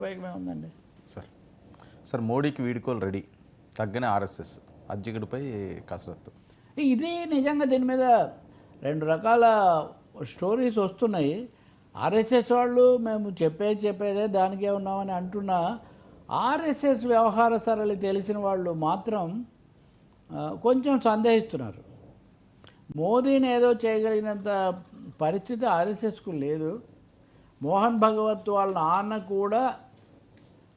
ఉపయోగమే ఉందండి. సార్ మోడీకి వీడుకోలు రెడీ, తగ్గని ఆర్ఎస్ఎస్ అధ్యక్షుడిపై కసరత్తు. ఇది నిజంగా దీని మీద రెండు రకాల స్టోరీస్ వస్తున్నాయి. ఆర్ఎస్ఎస్ వాళ్ళు మేము చెప్పేదే దానికే ఉన్నామని అంటున్నా, ఆర్ఎస్ఎస్ వ్యవహార సరళి తెలిసిన వాళ్ళు మాత్రం కొంచెం సందేహిస్తున్నారు. మోదీని ఏదో చేయగలిగినంత పరిస్థితి ఆర్ఎస్ఎస్కు లేదు. మోహన్ భగవత్ వాళ్ళ నాన్న కూడా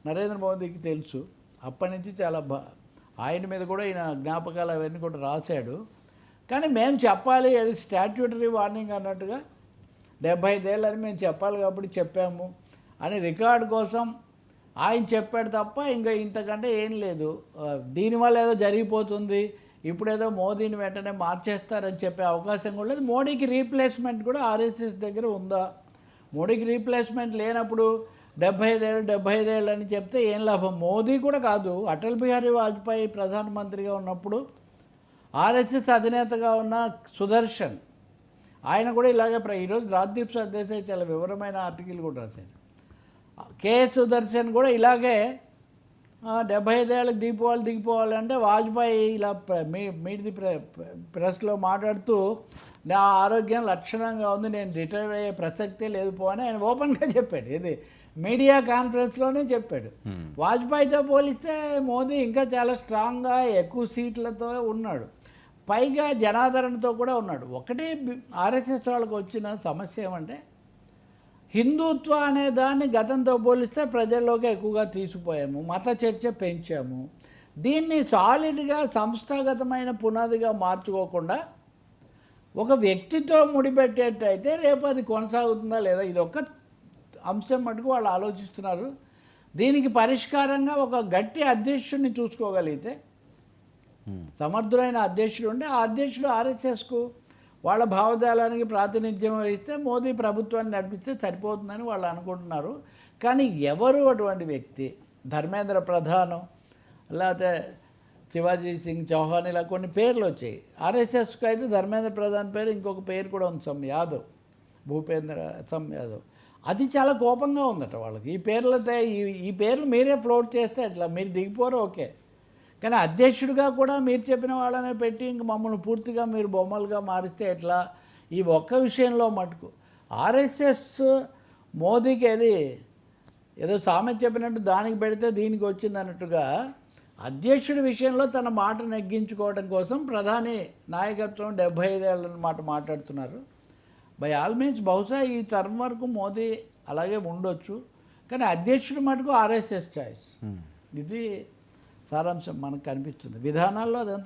నరేంద్ర మోదీకి తెలుసు. అప్పటి నుంచి చాలా ఆయన మీద కూడా ఈయన జ్ఞాపకాలు అవన్నీ కూడా రాశాడు. కానీ మేము చెప్పాలి, అది స్టాట్యూటరీ వార్నింగ్ అన్నట్టుగా 75 ఏళ్ళని మేము చెప్పాలి కాబట్టి చెప్పాము అని రికార్డు కోసం ఆయన చెప్పాడు తప్ప ఇంకా ఇంతకంటే ఏం లేదు. దీనివల్ల ఏదో జరిగిపోతుంది, ఇప్పుడేదో మోదీని వెంటనే మార్చేస్తారని చెప్పే అవకాశం కూడా లేదు. మోడీకి రీప్లేస్మెంట్ కూడా ఆర్ఎస్ఎస్ దగ్గర ఉందా? మోడీకి రీప్లేస్మెంట్ లేనప్పుడు 75 ఏళ్ళు అని చెప్తే ఏం లాభం? మోదీ కూడా కాదు, అటల్ బిహారీ వాజ్పేయి ప్రధానమంత్రిగా ఉన్నప్పుడు ఆర్ఎస్ఎస్ అధినేతగా ఉన్న సుదర్శన్ ఆయన కూడా ఇలాగే ఈరోజు రాజ్దీప్ సర్దేశాయ్ చాలా వివరమైన ఆర్టికల్ కూడా రాశాడు. కే సుదర్శన్ కూడా ఇలాగే 75 ఏళ్ళకి దిగిపోవాలంటే వాజ్పేయి ఇలా మీది ప్రెస్లో మాట్లాడుతూ నా ఆరోగ్యం లక్షణంగా ఉంది, నేను రిటైర్ అయ్యే ప్రసక్తే లేదు అని ఆయన ఓపెన్గా చెప్పాడు. ఇది మీడియా కాన్ఫరెన్స్లోనే చెప్పాడు. వాజ్పేయితో పోలిస్తే మోదీ ఇంకా చాలా స్ట్రాంగ్గా ఎక్కువ సీట్లతో ఉన్నాడు, పైగా జనాదరణతో కూడా ఉన్నాడు. ఒకటి ఆర్ఎస్ఎస్ వాళ్ళకి వచ్చిన సమస్య ఏమంటే హిందుత్వ అనే దాన్ని గతంతో పోలిస్తే ప్రజల్లోకి ఎక్కువగా తీసుకుపోయాము, మత చర్చ పెంచాము. దీన్ని సాలిడ్గా సంస్థాగతమైన పునాదిగా మార్చుకోకుండా ఒక వ్యక్తితో ముడిపెట్టేటైతే రేపు అది కొనసాగుతుందా లేదా, ఇది ఒక అంశం మటుకు వాళ్ళు ఆలోచిస్తున్నారు. దీనికి పరిష్కారంగా ఒక గట్టి అధ్యక్షుడిని చూసుకోగలిగితే, సమర్థులైన అధ్యక్షుడు ఉంటే ఆ అధ్యక్షుడు ఆర్ఎస్ఎస్కు వాళ్ళ భావజాలానికి ప్రాతినిధ్యం వహిస్తే మోదీ ప్రభుత్వాన్ని నడిపిస్తే సరిపోతుందని వాళ్ళు అనుకుంటున్నారు. కానీ ఎవరు అటువంటి వ్యక్తి? ధర్మేంద్ర ప్రధాన్, లేకపోతే శివాజీ సింగ్ చౌహాన్, ఇలా కొన్ని పేర్లు వచ్చాయి. ఆర్ఎస్ఎస్కి అయితే ధర్మేంద్ర ప్రధాన్ పేరు, ఇంకొక పేరు కూడా ఉంది, సమ్ యాదవ్, భూపేంద్ర సమ్ యాదవ్. అది చాలా కోపంగా ఉందట వాళ్ళకి. ఈ పేర్లతో ఈ పేర్లు మీరే ఫ్లోట్ చేస్తే ఎట్లా? మీరు దిగిపోరు ఓకే, కానీ అధ్యక్షుడిగా కూడా మీరు చెప్పిన వాళ్ళనే పెట్టి ఇంక మమ్మల్ని పూర్తిగా మీరు బొమ్మలుగా మారిస్తే ఎట్లా? ఈ ఒక్క విషయంలో మటుకు ఆర్ఎస్ఎస్ మోదీకి ఏదో సామెత చెప్పినట్టు దానికి పెడితే దీనికి వచ్చింది అన్నట్టుగా అధ్యక్షుడి విషయంలో తన మాట నెగ్గించుకోవడం కోసం ప్రధాని నాయకత్వం 75 ఏళ్ళ మాట మాట్లాడుతున్నారు. బై ఆల్ మీన్స్ బహుశా ఈ టర్మ్ వరకు మోదీ అలాగే ఉండొచ్చు, కానీ అధ్యక్షుడి మటుకు ఆర్ఎస్ఎస్ చాయిస్. ఇది సారాంశం మనకు కనిపిస్తుంది విధానాల్లో. అదంతా